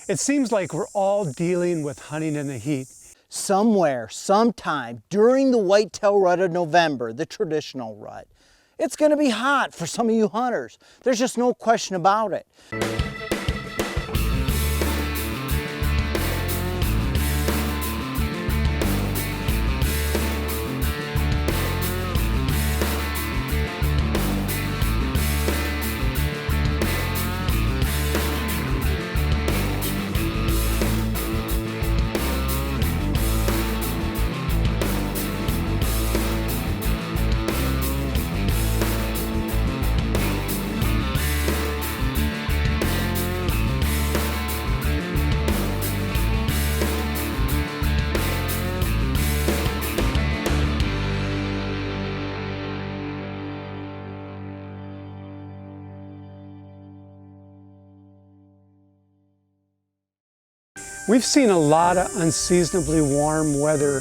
It seems like we're all dealing with hunting in the heat. Somewhere, sometime during the whitetail rut of November, the traditional rut, it's going to be hot for some of you hunters. There's just no question about it. We've seen a lot of unseasonably warm weather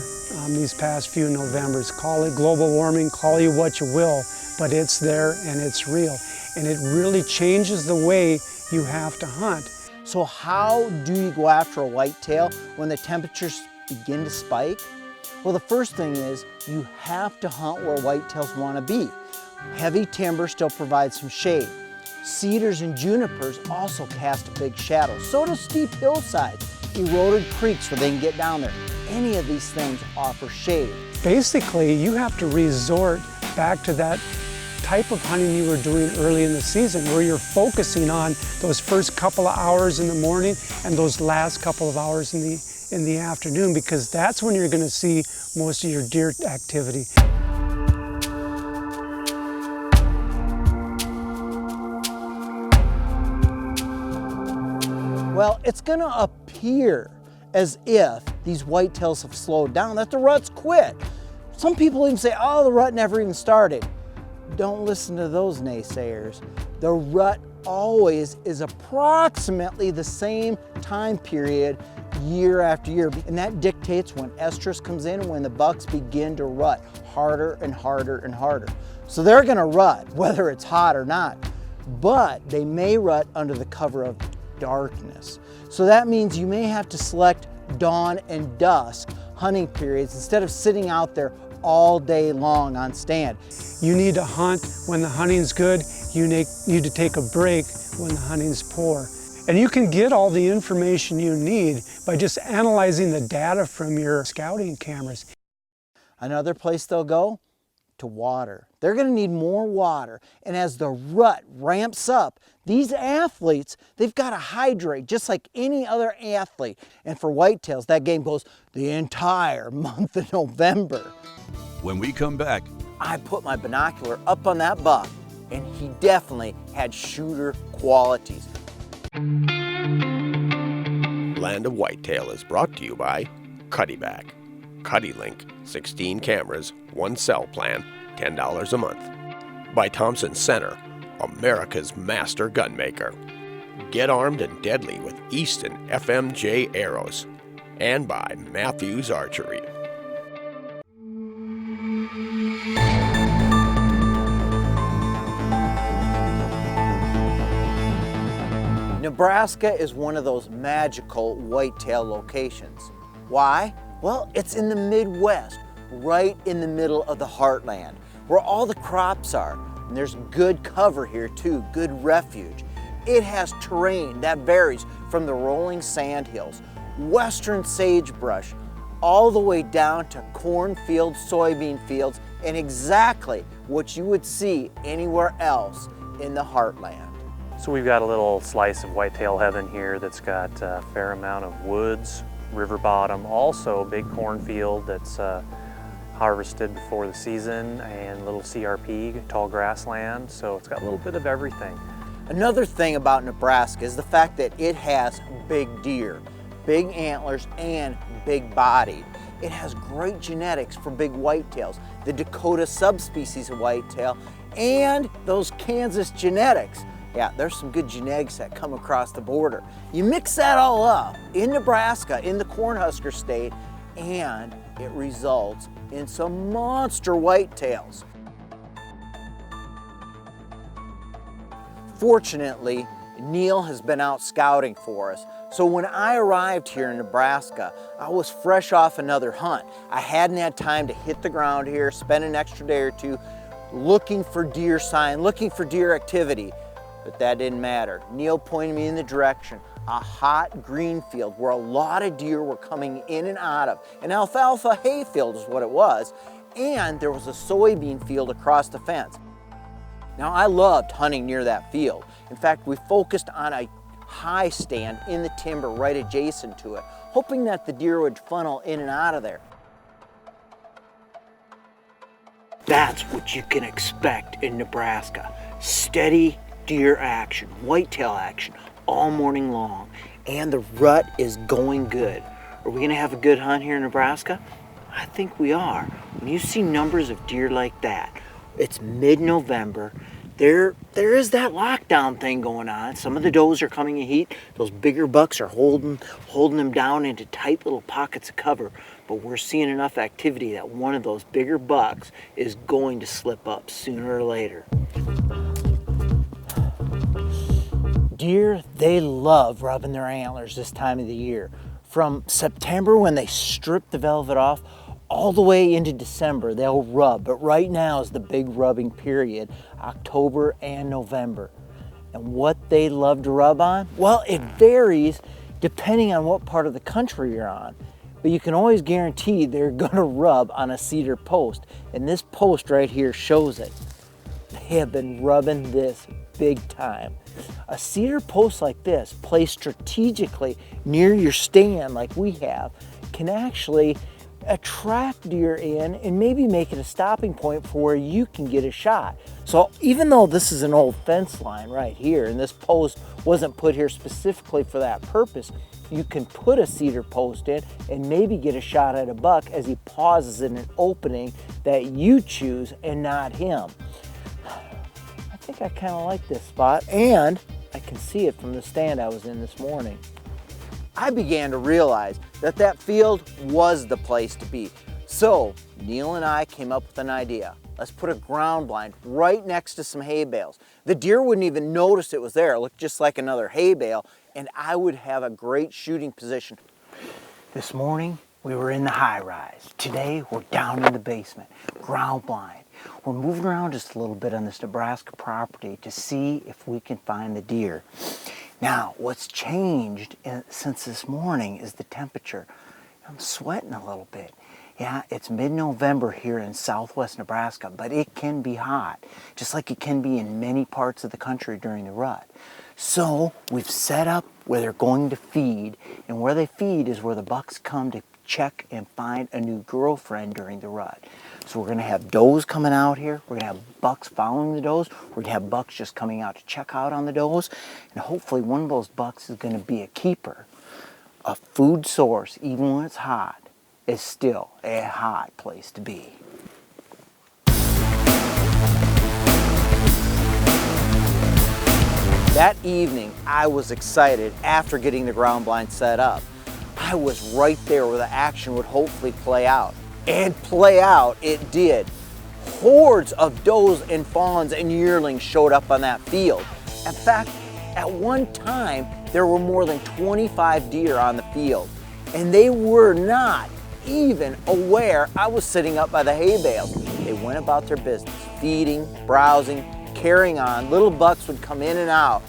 these past few Novembers. Call it global warming, call it what you will, but it's there and it's real. And it really changes the way you have to hunt. So how do you go after a whitetail when the temperatures begin to spike? Well, the first thing is you have to hunt where whitetails want to be. Heavy timber still provides some shade. Cedars and junipers also cast a big shadow. So do steep hillsides, eroded creeks where they can get down there. Any of these things offer shade. Basically, you have to resort back to that type of hunting you were doing early in the season, where you're focusing on those first couple of hours in the morning and those last couple of hours in the afternoon, because that's when you're going to see most of your deer activity. Well, it's going to appear as if these whitetails have slowed down, that the rut's quit. Some people even say, oh, the rut never even started. Don't listen to those naysayers. The rut always is approximately the same time period year after year, and that dictates when estrus comes in and when the bucks begin to rut harder and harder and harder. So they're going to rut whether it's hot or not, but they may rut under the cover of darkness. So that means you may have to select dawn and dusk hunting periods instead of sitting out there all day long on stand. You need to hunt when the hunting's good. You need to take a break when the hunting's poor. And you can get all the information you need by just analyzing the data from your scouting cameras. Another place they'll go? To water. They're going to need more water. And as the rut ramps up, these athletes, they've got to hydrate just like any other athlete. And for whitetails, that game goes the entire month of November. When we come back, I put my binocular up on that buck, and he definitely had shooter qualities. Land of Whitetail is brought to you by Cuddyback. CuddyLink, 16 cameras, 1 cell plan, $10 a month. By Thompson Center, America's master gunmaker. Get armed and deadly with Easton FMJ arrows. And by Matthews Archery. Nebraska is one of those magical whitetail locations. Why? Well, it's in the Midwest, right in the middle of the heartland, where all the crops are. And there's good cover here too, good refuge. It has terrain that varies from the rolling sandhills, western sagebrush, all the way down to cornfields, soybean fields, and exactly what you would see anywhere else in the heartland. So we've got a little slice of whitetail heaven here that's got a fair amount of woods, river bottom, also a big cornfield that's harvested before the season, and little CRP, tall grassland, so it's got a little bit of everything. Another thing about Nebraska is the fact that it has big deer, big antlers, and big bodied. It has great genetics for big whitetails, the Dakota subspecies of whitetail, and those Kansas genetics. Yeah, there's some good genetics that come across the border. You mix that all up in Nebraska, in the Cornhusker State, and it results in some monster whitetails. Fortunately, Neil has been out scouting for us. So when I arrived here in Nebraska, I was fresh off another hunt. I hadn't had time to hit the ground here, spend an extra day or two looking for deer sign, looking for deer activity, but that didn't matter. Neil pointed me in the direction, a hot green field where a lot of deer were coming in and out of. An alfalfa hay field is what it was, and there was a soybean field across the fence. Now I loved hunting near that field. In fact, we focused on a high stand in the timber right adjacent to it, hoping that the deer would funnel in and out of there. That's what you can expect in Nebraska. Steady deer action, whitetail action, all morning long. And the rut is going good. Are we gonna have a good hunt here in Nebraska? I think we are. When you see numbers of deer like that, it's mid-November, there is that lockdown thing going on. Some of the does are coming in heat. Those bigger bucks are holding them down into tight little pockets of cover. But we're seeing enough activity that one of those bigger bucks is going to slip up sooner or later. Deer, they love rubbing their antlers this time of the year. From September, when they strip the velvet off, all the way into December, they'll rub. But right now is the big rubbing period, October and November. And what they love to rub on? Well, it varies depending on what part of the country you're on. But you can always guarantee they're gonna rub on a cedar post. And this post right here shows it. They have been rubbing this big time. A cedar post like this, placed strategically near your stand like we have, can actually attract deer in and maybe make it a stopping point for where you can get a shot. So even though this is an old fence line right here and this post wasn't put here specifically for that purpose, you can put a cedar post in and maybe get a shot at a buck as he pauses in an opening that you choose and not him. I think I kind of like this spot, and I can see it from the stand I was in this morning. I began to realize that that field was the place to be. So Neil and I came up with an idea. Let's put a ground blind right next to some hay bales. The deer wouldn't even notice it was there. It looked just like another hay bale, and I would have a great shooting position. This morning, we were in the high rise. Today, we're down in the basement, ground blind. We're moving around just a little bit on this Nebraska property to see if we can find the deer. Now, what's changed since this morning is the temperature. I'm sweating a little bit. Yeah, it's mid-November here in southwest Nebraska, but it can be hot, just like it can be in many parts of the country during the rut. So we've set up where they're going to feed, and where they feed is where the bucks come to check and find a new girlfriend during the rut. So we're gonna have does coming out here, we're gonna have bucks following the does, we're gonna have bucks just coming out to check out on the does, and hopefully one of those bucks is gonna be a keeper. A food source, even when it's hot, is still a hot place to be. That evening, I was excited after getting the ground blind set up. I was right there where the action would hopefully play out. And play out it did. Hordes of does and fawns and yearlings showed up on that field. In fact, at one time, there were more than 25 deer on the field. And they were not even aware I was sitting up by the hay bales. They went about their business, feeding, browsing, carrying on. Little bucks would come in and out.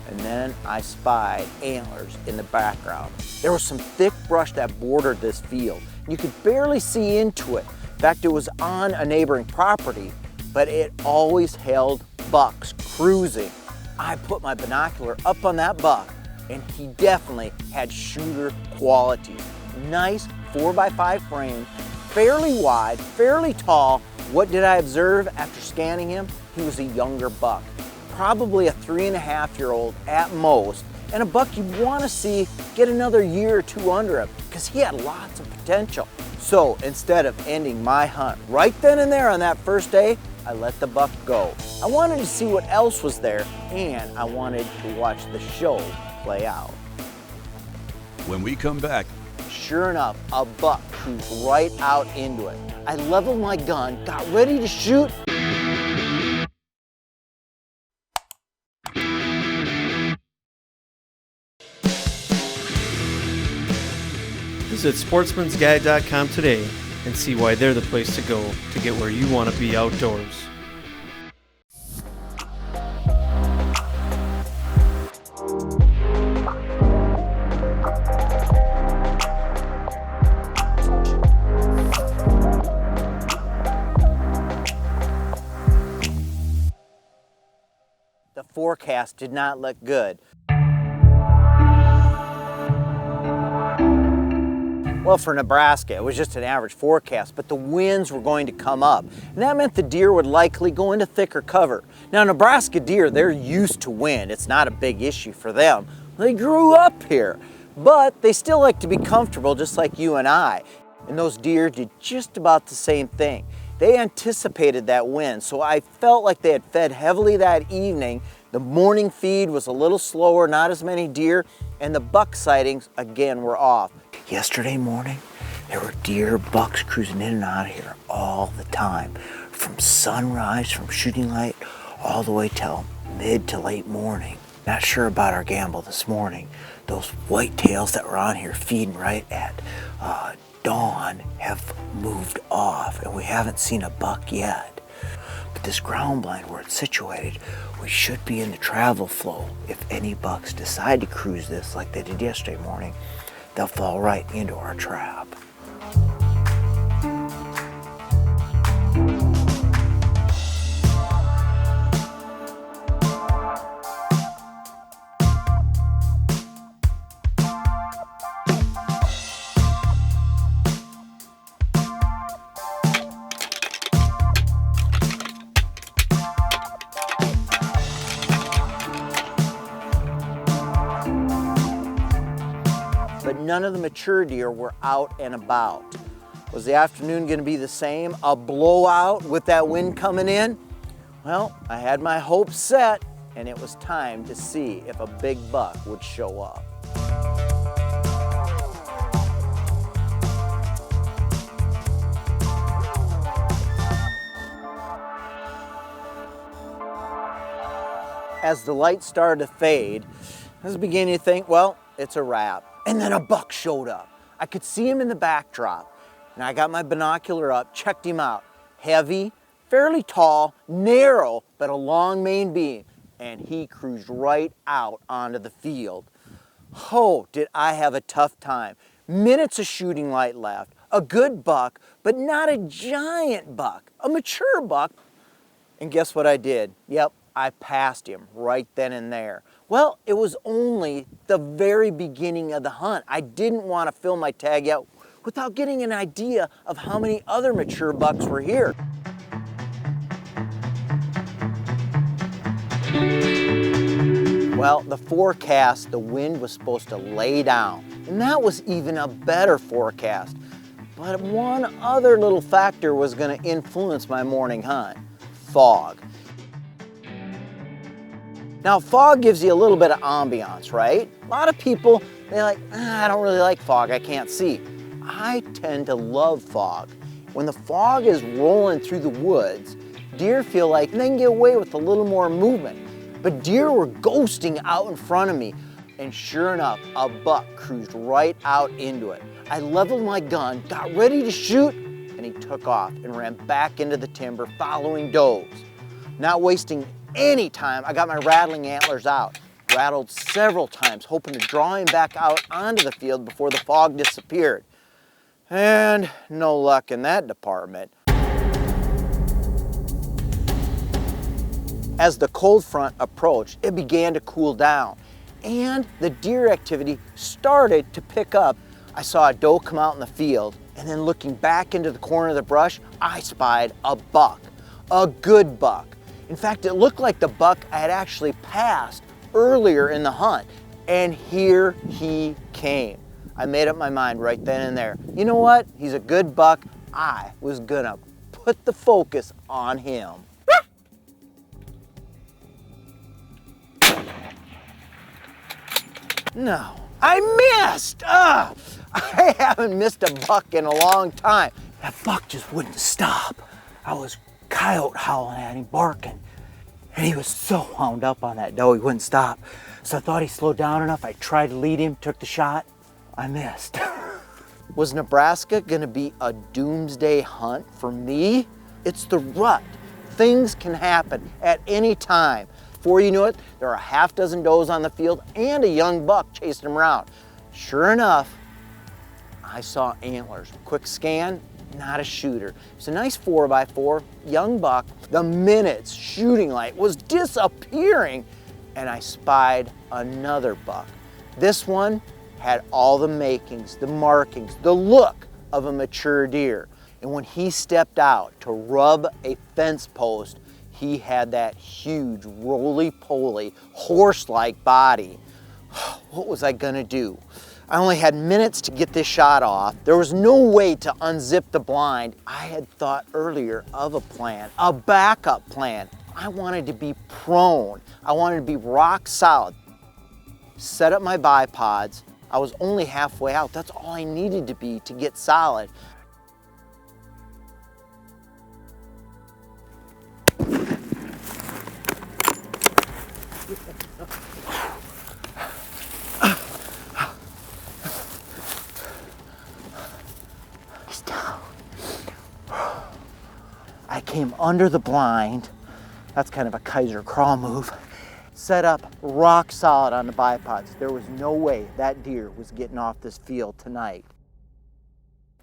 And then I spied antlers in the background. There was some thick brush that bordered this field. You could barely see into it. In fact, it was on a neighboring property, but it always held bucks cruising. I put my binocular up on that buck, and he definitely had shooter qualities. Nice 4x5 frame, fairly wide, fairly tall. What did I observe after scanning him? He was a younger buck, probably a 3.5-year-old at most, and a buck you'd want to see get another year or two under him because he had lots of potential. So instead of ending my hunt right then and there on that first day, I let the buck go. I wanted to see what else was there, and I wanted to watch the show play out. When we come back, sure enough, a buck cruised right out into it. I leveled my gun, got ready to shoot. Visit sportsmansguide.com today and see why they're the place to go to get where you want to be outdoors. The forecast did not look good. Well, for Nebraska, it was just an average forecast, but the winds were going to come up. And that meant the deer would likely go into thicker cover. Now, Nebraska deer, they're used to wind. It's not a big issue for them. They grew up here, but they still like to be comfortable just like you and I. And those deer did just about the same thing. They anticipated that wind, so I felt like they had fed heavily that evening. The morning feed was a little slower, not as many deer, and the buck sightings, again, were off. Yesterday morning, there were deer, bucks cruising in and out of here all the time. From sunrise, from shooting light, all the way till mid to late morning. Not sure about our gamble this morning. Those whitetails that were on here feeding right at dawn have moved off, and we haven't seen a buck yet. But this ground blind where it's situated, we should be in the travel flow. If any bucks decide to cruise this like they did yesterday morning, they'll fall right into our trap. But none of the mature deer were out and about. Was the afternoon going to be the same? A blowout with that wind coming in? Well, I had my hopes set, and it was time to see if a big buck would show up. As the light started to fade, I was beginning to think, well, it's a wrap. And then a buck showed up. I could see him in the backdrop. And I got my binocular up, checked him out. Heavy, fairly tall, narrow, but a long main beam. And he cruised right out onto the field. Oh, did I have a tough time. Minutes of shooting light left. A good buck, but not a giant buck. A mature buck. And guess what I did? Yep, I passed him right then and there. Well, it was only the very beginning of the hunt. I didn't want to fill my tag out without getting an idea of how many other mature bucks were here. Well, the forecast, the wind was supposed to lay down, and that was even a better forecast. But one other little factor was going to influence my morning hunt: fog. Now, fog gives you a little bit of ambiance, right? A lot of people, they're like, I don't really like fog, I can't see. I tend to love fog. When the fog is rolling through the woods, deer feel like they can get away with a little more movement. But deer were ghosting out in front of me, and sure enough, a buck cruised right out into it. I leveled my gun, got ready to shoot, and he took off and ran back into the timber following does. Not wasting any time, I got my rattling antlers out. Rattled several times, hoping to draw him back out onto the field before the fog disappeared. And no luck in that department. As the cold front approached, it began to cool down, and the deer activity started to pick up. I saw a doe come out in the field, and then looking back into the corner of the brush, I spied a buck, a good buck. In fact, it looked like the buck I had actually passed earlier in the hunt, and here he came. I made up my mind right then and there. You know what? He's a good buck. I was gonna put the focus on him. No, I missed! I haven't missed a buck in a long time. That buck just wouldn't stop. I was coyote howling at him, barking. And he was so wound up on that doe, he wouldn't stop. So I thought he slowed down enough. I tried to lead him, took the shot. I missed. Was Nebraska gonna be a doomsday hunt for me? It's the rut. Things can happen at any time. Before you know it, there are a half dozen does on the field and a young buck chasing them around. Sure enough, I saw antlers. Quick scan, not a shooter. It's a nice 4x4, young buck. The minutes shooting light was disappearing, and I spied another buck. This one had all the makings, the markings, the look of a mature deer. And when he stepped out to rub a fence post, he had that huge roly-poly, horse-like body. What was I gonna do? I only had minutes to get this shot off. There was no way to unzip the blind. I had thought earlier of a plan, a backup plan. I wanted to be prone. I wanted to be rock solid. Set up my bipods. I was only halfway out. That's all I needed to be to get solid. He's down. I came under the blind. That's kind of a Kaiser crawl move. Set up rock solid on the bipods. There was no way that deer was getting off this field tonight.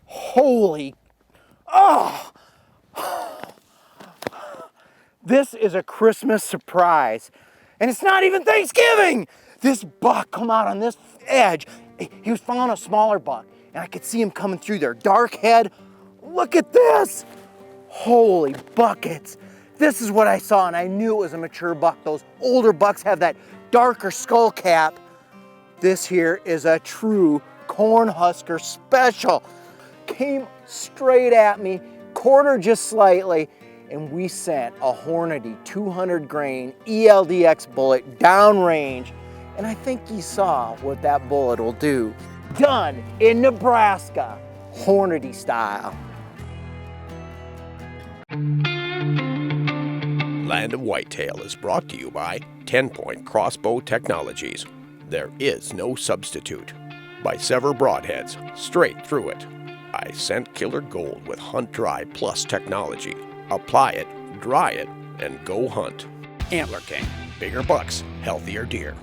Holy, oh! This is a Christmas surprise. And it's not even Thanksgiving! This buck come out on this edge. He was following a smaller buck, and I could see him coming through there. Dark head, look at this! Holy buckets. This is what I saw, and I knew it was a mature buck. Those older bucks have that darker skull cap. This here is a true Cornhusker special. Came straight at me, quartered just slightly, and we sent a Hornady 200 grain ELDX bullet downrange. And I think you saw what that bullet will do. Done in Nebraska, Hornady style. Land of Whitetail is brought to you by 10-Point Crossbow Technologies. There is no substitute. By Sever Broadheads, straight through it. By Scent Killer Gold with Hunt Dry Plus technology. Apply it, dry it, and go hunt. Antler King, bigger bucks, healthier deer.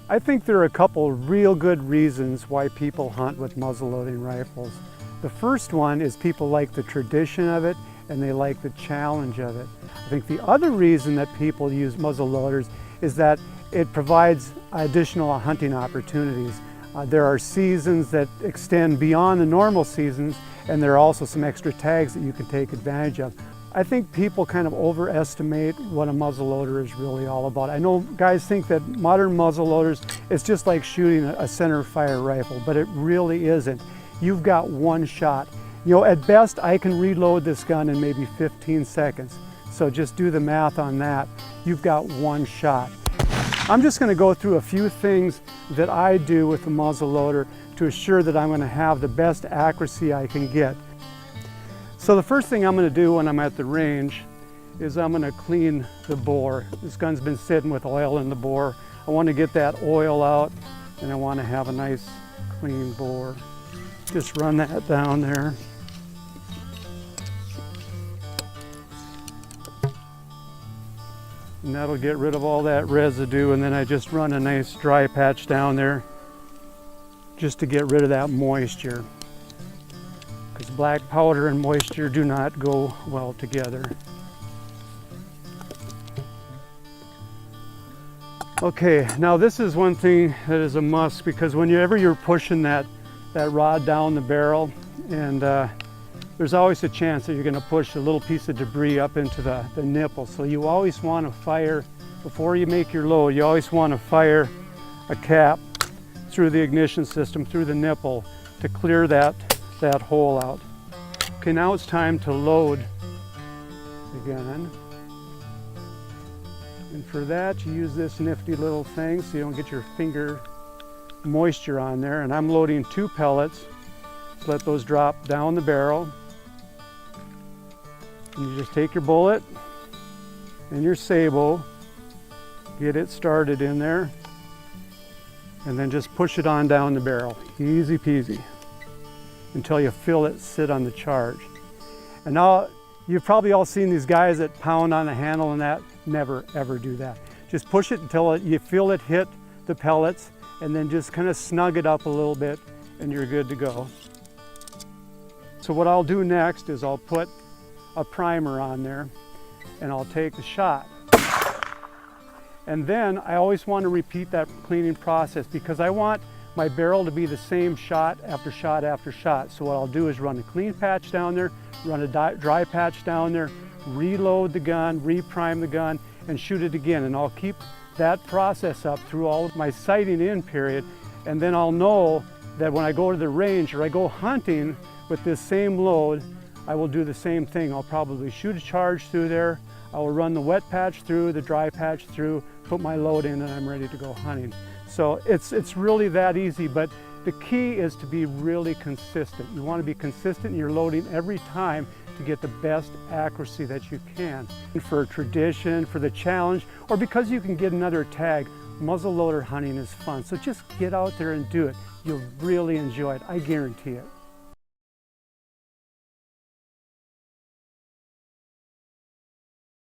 I think there are a couple real good reasons why people hunt with muzzleloading rifles. The first one is people like the tradition of it and they like the challenge of it. I think the other reason that people use muzzleloaders is that it provides additional hunting opportunities. There are seasons that extend beyond the normal seasons, and there are also some extra tags that you can take advantage of. I think people kind of overestimate what a muzzleloader is really all about. I know guys think that modern muzzleloaders, it's just like shooting a center fire rifle, but it really isn't. You've got one shot. You know, at best, I can reload this gun in maybe 15 seconds. So just do the math on that. You've got one shot. I'm just going to go through a few things that I do with the muzzleloader to assure that I'm going to have the best accuracy I can get. So the first thing I'm going to do when I'm at the range is I'm going to clean the bore. This gun's been sitting with oil in the bore. I want to get that oil out, and I want to have a nice clean bore. Just run that down there. And that'll get rid of all that residue, and then I just run a nice dry patch down there just to get rid of that moisture. Because black powder and moisture do not go well together. Okay, now this is one thing that is a must, because whenever you're pushing that rod down the barrel, and there's always a chance that you're going to push a little piece of debris up into the nipple. So you always want to fire, before you make your load, you always want to fire a cap through the ignition system, through the nipple, to clear that hole out. Okay, now it's time to load the gun. And for that, you use this nifty little thing so you don't get your finger moisture on there. And I'm loading 2 pellets. So let those drop down the barrel. And you just take your bullet and your sabo, get it started in there, and then just push it on down the barrel. Easy peasy, until you feel it sit on the charge. And now, you've probably all seen these guys that pound on the handle and that. Never ever do that. Just push it until you feel it hit the pellets, and then just kind of snug it up a little bit, and you're good to go. So what I'll do next is I'll put a primer on there, and I'll take the shot. And then I always want to repeat that cleaning process because I want my barrel to be the same shot after shot after shot. So what I'll do is run a clean patch down there, run a dry patch down there, reload the gun, reprime the gun, and shoot it again. And I'll keep that process up through all of my sighting in period. And then I'll know that when I go to the range or I go hunting with this same load, I will do the same thing. I'll probably shoot a charge through there. I will run the wet patch through, the dry patch through, put my load in, and I'm ready to go hunting. So it's really that easy, but the key is to be really consistent. You want to be consistent in your loading every time to get the best accuracy that you can. For tradition, for the challenge, or because you can get another tag, muzzleloader hunting is fun. So just get out there and do it. You'll really enjoy it, I guarantee it.